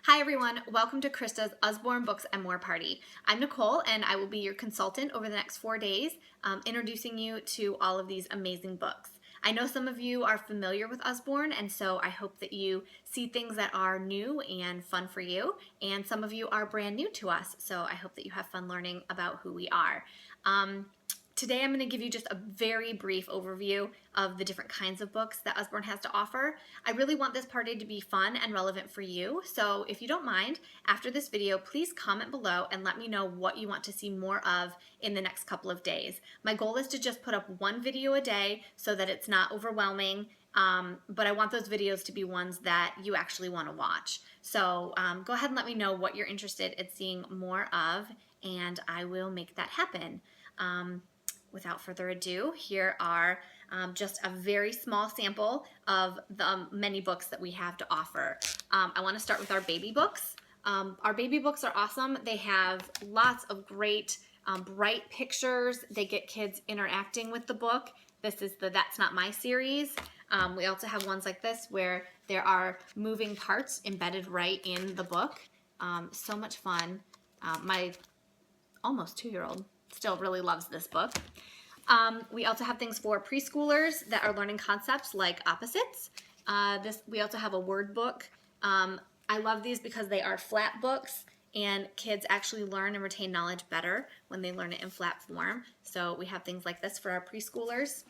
Hi everyone, welcome to Krista's Usborne Books and More Party. I'm Nicole and I will be your consultant over the next 4 days, introducing you to all of these amazing books. I know some of you are familiar with Usborne, and so I hope that you see things that are new and fun for you, and some of you are brand new to us, so I hope that you have fun learning about who we are. Today I'm going to give you just a very brief overview of the different kinds of books that Usborne has to offer. I really want this party to be fun and relevant for you, so if you don't mind, after this video, please comment below and let me know what you want to see more of in the next couple of days. My goal is to just put up one video a day so that it's not overwhelming, but I want those videos to be ones that you actually want to watch. So go ahead and let me know what you're interested in seeing more of, and I will make that happen. Without further ado, here are just a very small sample of the many books that we have to offer. I want to start with our baby books. Our baby books are awesome. They have lots of great bright pictures. They get kids interacting with the book. This is the That's Not My series. We also have ones like this where there are moving parts embedded right in the book. So much fun. My almost 2-year-old still really loves this book. We also have things for preschoolers that are learning concepts like opposites. We also have a word book. I love these because they are flat books and kids actually learn and retain knowledge better when they learn it in flat form. So we have things like this for our preschoolers.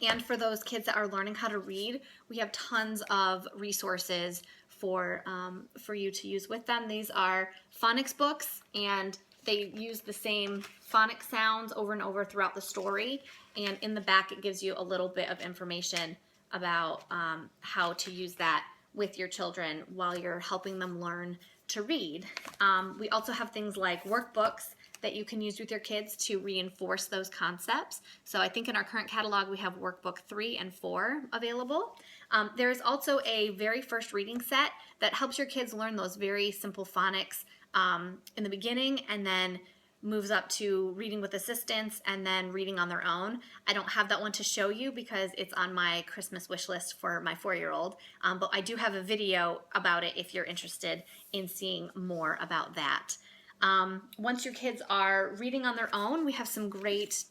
And for those kids that are learning how to read, we have tons of resources for you to use with them. These are phonics books, and they use the same phonic sounds over and over throughout the story, and in the back it gives you a little bit of information about how to use that with your children while you're helping them learn to read. We also have things like workbooks that you can use with your kids to reinforce those concepts. So I think in our current catalog we have workbook 3 and 4 available. There's also a very first reading set that helps your kids learn those very simple phonics in the beginning, and then moves up to reading with assistance and then reading on their own. I don't have that one to show you because it's on my Christmas wish list for my 4-year-old, but I do have a video about it if you're interested in seeing more about that. Once your kids are reading on their own, we have some great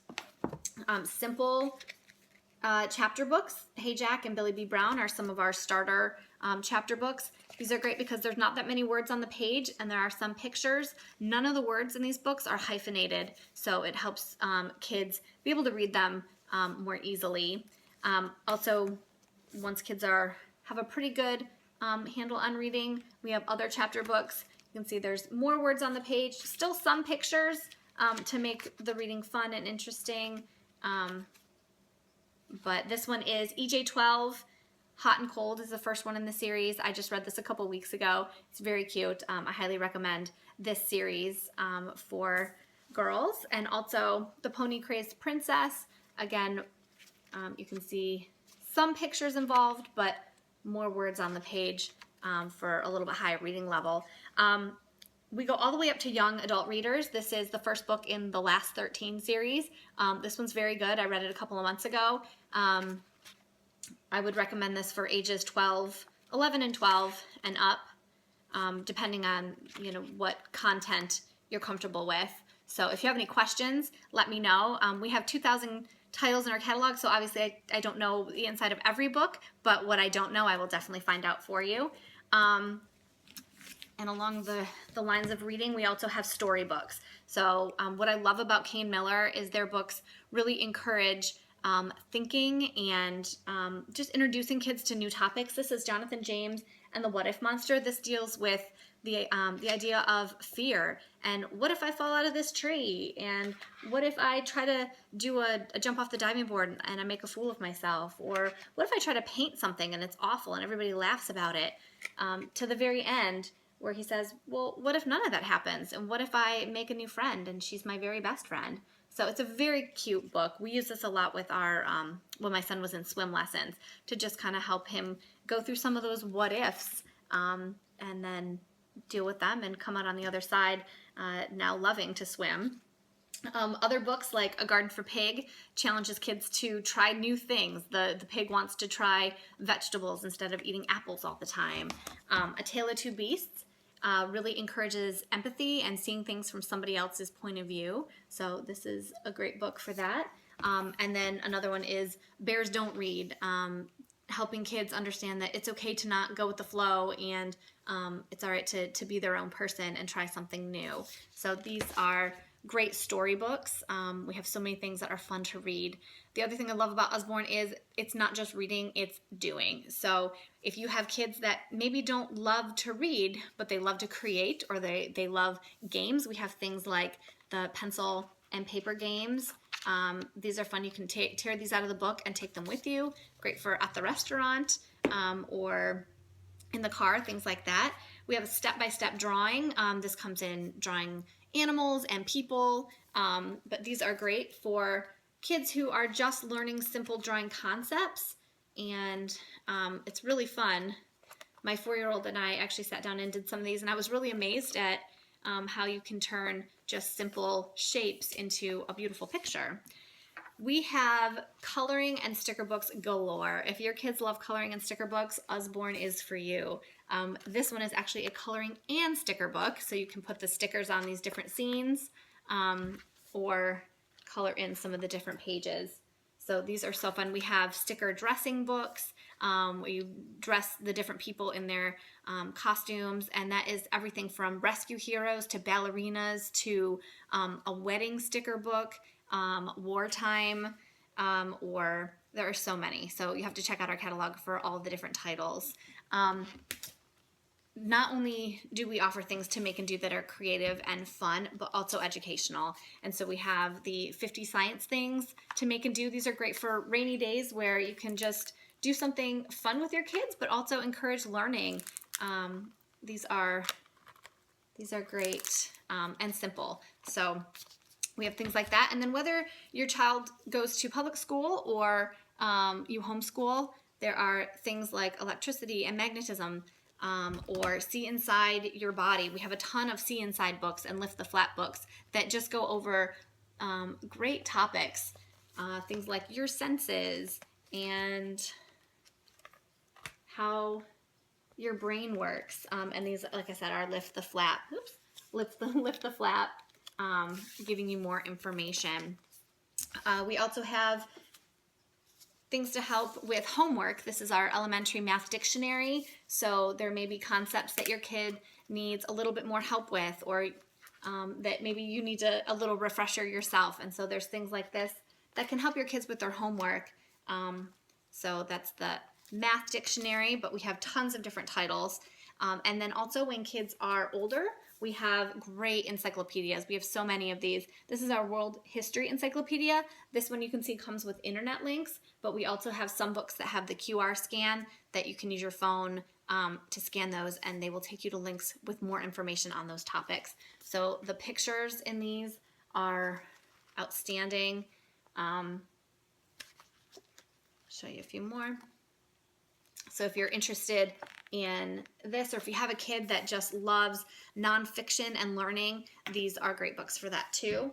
simple chapter books. Hey Jack and Billy B. Brown are some of our starter chapter books. These are great because there's not that many words on the page and there are some pictures. None of the words in these books are hyphenated, so it helps kids be able to read them more easily. Also, once kids have a pretty good handle on reading, we have other chapter books. You can see there's more words on the page, still some pictures to make the reading fun and interesting. But this one is EJ12. Hot and Cold is the first one in the series. I just read this a couple weeks ago. It's very cute. I highly recommend this series for girls. And also The Pony Crazed Princess. Again, you can see some pictures involved, but more words on the page for a little bit higher reading level. We go all the way up to young adult readers. This is the first book in the Last 13 series. This one's very good. I read it a couple of months ago. I would recommend this for ages 11 and 12 and up, depending on what content you're comfortable with. So if you have any questions, let me know. We have 2,000 titles in our catalog, so obviously I don't know the inside of every book, but what I don't know I will definitely find out for you. And along the lines of reading, we also have storybooks. So what I love about Kane Miller is their books really encourage thinking and just introducing kids to new topics. This is Jonathan James and the What If Monster. This deals with the idea of fear, and what if I fall out of this tree, and what if I try to do a jump off the diving board and I make a fool of myself, or what if I try to paint something and it's awful and everybody laughs about it, to the very end where he says, well, what if none of that happens, and what if I make a new friend and she's my very best friend? So it's a very cute book. We use this a lot with our, when my son was in swim lessons, to just kind of help him go through some of those what ifs and then deal with them and come out on the other side now loving to swim. Other books like A Garden for Pig challenges kids to try new things. The pig wants to try vegetables instead of eating apples all the time. A Tale of Two Beasts really encourages empathy and seeing things from somebody else's point of view. So this is a great book for that. And then another one is Bears Don't Read, helping kids understand that it's okay to not go with the flow, and it's all right to be their own person and try something new. So these are great storybooks. We have so many things that are fun to read. The other thing I love about Usborne is it's not just reading, it's doing. So if you have kids that maybe don't love to read, but they love to create, or they love games, we have things like the pencil and paper games. These are fun. You can tear these out of the book and take them with you. Great for at the restaurant or in the car, things like that. We have a step-by-step drawing. This comes in drawing animals and people, but these are great for kids who are just learning simple drawing concepts, and it's really fun. My 4-year-old and I actually sat down and did some of these, and I was really amazed at how you can turn just simple shapes into a beautiful picture. We have coloring and sticker books galore. If your kids love coloring and sticker books, Usborne is for you. This one is actually a coloring and sticker book, so you can put the stickers on these different scenes or color in some of the different pages. So these are so fun. We have sticker dressing books where you dress the different people in their costumes, and that is everything from rescue heroes to ballerinas to a wedding sticker book, wartime, or there are so many. So you have to check out our catalog for all the different titles. Not only do we offer things to make and do that are creative and fun, but also educational. And so we have the 50 science things to make and do. These are great for rainy days where you can just do something fun with your kids, but also encourage learning. These are great and simple. So we have things like that. And then whether your child goes to public school or you homeschool, there are things like electricity and magnetism, or See Inside Your Body. We have a ton of See Inside books and Lift the Flap books that just go over great topics. Things like your senses and how your brain works. And these, like I said, are Lift the Flap. Oops. Lift the Flap, giving you more information. We also have things to help with homework. This is our elementary math dictionary. So there may be concepts that your kid needs a little bit more help with, or that maybe you need a little refresher yourself. And so there's things like this that can help your kids with their homework. So that's the math dictionary, but we have tons of different titles. And then also when kids are older, we have great encyclopedias. We have so many of these. This is our World History Encyclopedia. This one you can see comes with internet links, but we also have some books that have the QR scan that you can use your phone to scan those, and they will take you to links with more information on those topics. So the pictures in these are outstanding. Show you a few more. So if you're interested in this, or if you have a kid that just loves nonfiction and learning, these are great books for that too.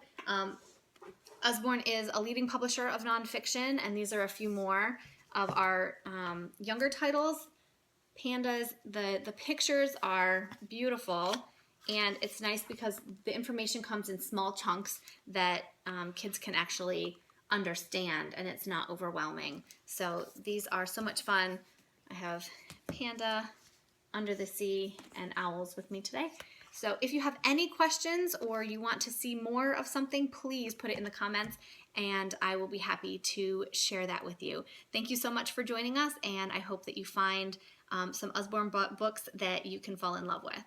Usborne is a leading publisher of nonfiction, and these are a few more of our younger titles. Pandas, the pictures are beautiful, and it's nice because the information comes in small chunks that kids can actually understand, and it's not overwhelming. So these are so much fun. I have panda, under the sea, and owls with me today. So if you have any questions or you want to see more of something, please put it in the comments and I will be happy to share that with you. Thank you so much for joining us, and I hope that you find some Usborne books that you can fall in love with.